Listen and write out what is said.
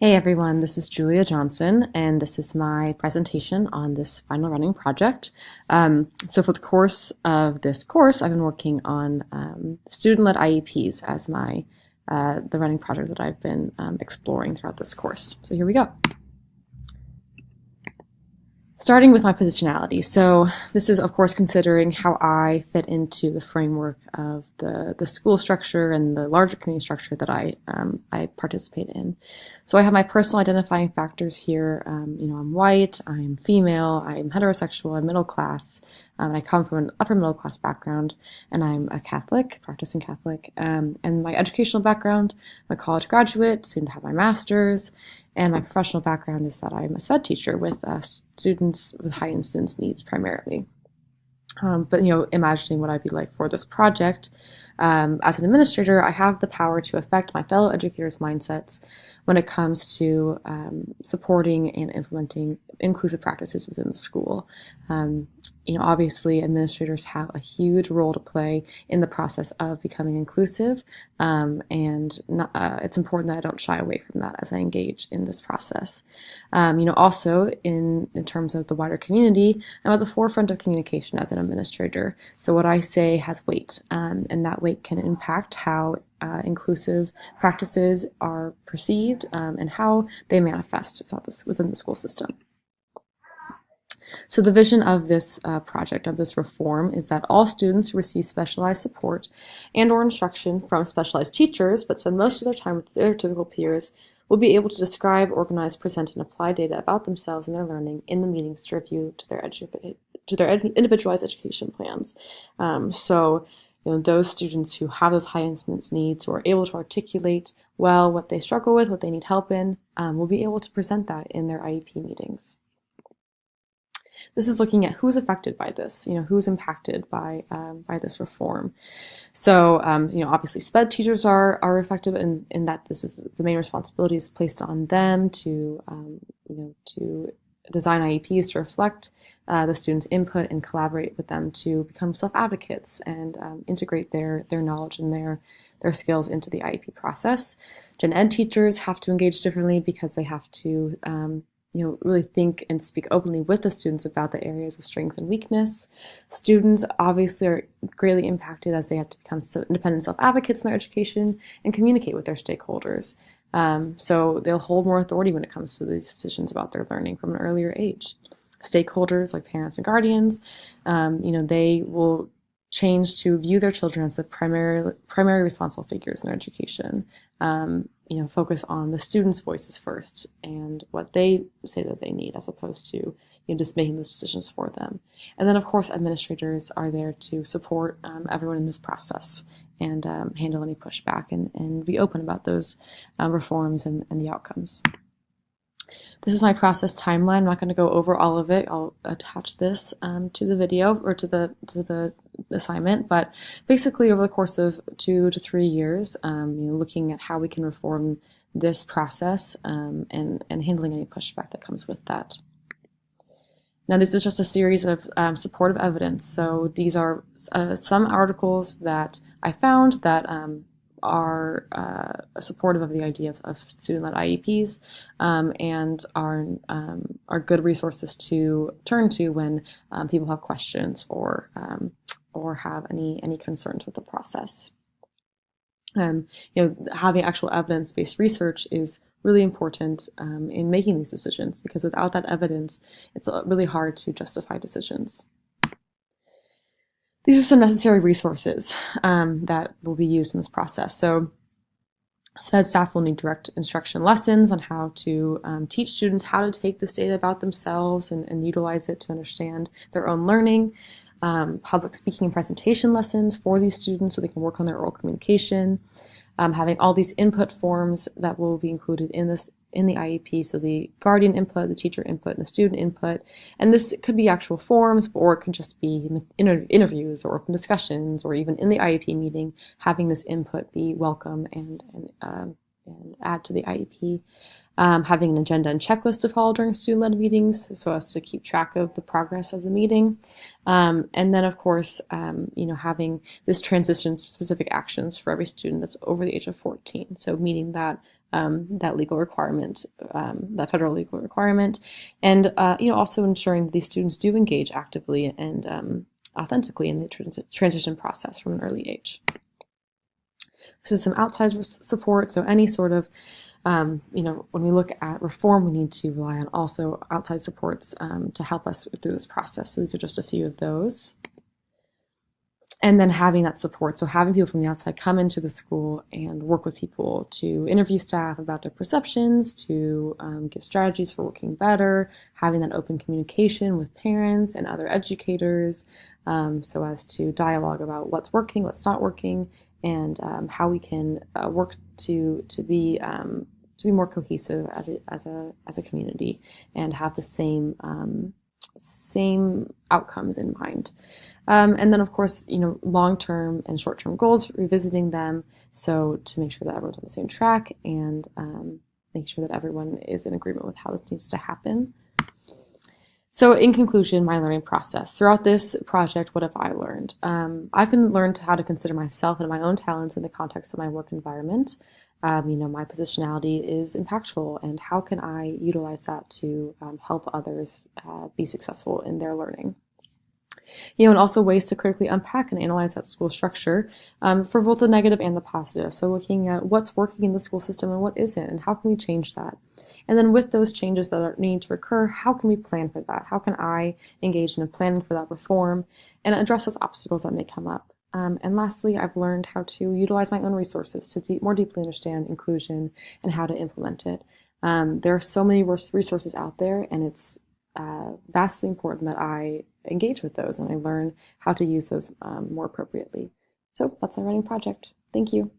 Hey everyone, this is Julia Johnson, and this is my presentation on this final running project. So for the course of this course, I've been working on student-led IEPs as the running project that I've been exploring throughout this course. So here we go. Starting with my positionality. So this is, of course, considering how I fit into the framework of the school structure and the larger community structure that I participate in. So I have my personal identifying factors here. I'm white, I'm female, I'm heterosexual, I'm middle class, and I come from an upper middle class background, and I'm a Catholic, practicing Catholic. And my educational background, I'm a college graduate, soon to have my master's. And my professional background is that I'm a SPED teacher with students with high incidence needs primarily. But imagining what I'd be like for this project, as an administrator, I have the power to affect my fellow educators' mindsets when it comes to supporting and implementing inclusive practices within the school. Obviously, administrators have a huge role to play in the process of becoming inclusive, and it's important that I don't shy away from that as I engage in this process. Also in terms of the wider community, I'm at the forefront of communication as an administrator. So what I say has weight, and that weight can impact how inclusive practices are perceived and how they manifest within the school system. So the vision of this project, of this reform, is that all students who receive specialized support and or instruction from specialized teachers, but spend most of their time with their typical peers, will be able to describe, organize, present, and apply data about themselves and their learning in the meetings to review to their individualized education plans. Those students who have those high incidence needs, who are able to articulate well what they struggle with, what they need help in, will be able to present that in their IEP meetings. This is looking at who's affected by this, who's impacted by this reform. So, obviously SPED teachers are affected in that this is the main responsibility is placed on them to design IEPs to reflect the students' input and collaborate with them to become self-advocates and integrate their knowledge and their skills into the IEP process. Gen Ed teachers have to engage differently because they have to really think and speak openly with the students about the areas of strength and weakness. Students obviously are greatly impacted as they have to become independent self-advocates in their education and communicate with their stakeholders. So they'll hold more authority when it comes to these decisions about their learning from an earlier age. Stakeholders like parents and guardians, they will change to view their children as the primary responsible figures in their education. Focus on the students' voices first and what they say that they need, as opposed to just making those decisions for them. And then, of course, administrators are there to support everyone in this process and handle any pushback and be open about those reforms and the outcomes. This is my process timeline. I'm not going to go over all of it. I'll attach this to the video or to the assignment, but basically over the course of 2 to 3 years, looking at how we can reform this process and handling any pushback that comes with that. Now, this is just a series of supportive evidence. So these are some articles that I found that are supportive of the idea of student-led IEPs and are good resources to turn to when people have questions or have any concerns with the process. Having actual evidence-based research is really important in making these decisions, because without that evidence, it's really hard to justify decisions. These are some necessary resources that will be used in this process. So SPED staff will need direct instruction lessons on how to teach students how to take this data about themselves and utilize it to understand their own learning. Public speaking and presentation lessons for these students so they can work on their oral communication. Having all these input forms that will be included in the IEP, so the guardian input, the teacher input, and the student input. And this could be actual forms, or it could just be interviews or open discussions, or even in the IEP meeting, having this input be welcome and and add to the IEP. Having an agenda and checklist to follow during student-led meetings so as to keep track of the progress of the meeting. And then, of course, having this transition-specific actions for every student that's over the age of 14. So meeting that legal requirement, that federal legal requirement, and also ensuring that these students do engage actively and authentically in the transition process from an early age. This is some outside support, so any sort of when we look at reform, we need to rely on also outside supports to help us through this process. So these are just a few of those. And then having that support, so having people from the outside come into the school and work with people to interview staff about their perceptions, to give strategies for working better, having that open communication with parents and other educators, so as to dialogue about what's working, what's not working, and how we can work to be more cohesive as a community and have the same outcomes in mind. And then, of course, long-term and short-term goals, revisiting them, so to make sure that everyone's on the same track and make sure that everyone is in agreement with how this needs to happen. So in conclusion, my learning process. Throughout this project, what have I learned? I've learned how to consider myself and my own talents in the context of my work environment. My positionality is impactful, and how can I utilize that to help others be successful in their learning? And also ways to critically unpack and analyze that school structure for both the negative and the positive. So looking at what's working in the school system and what isn't, and how can we change that? And then with those changes that are needing to occur, how can we plan for that? How can I engage in a planning for that reform and address those obstacles that may come up? And lastly, I've learned how to utilize my own resources to more deeply understand inclusion and how to implement it. There are so many resources out there, and it's vastly important that I engage with those and I learn how to use those more appropriately. So that's our writing project. Thank you.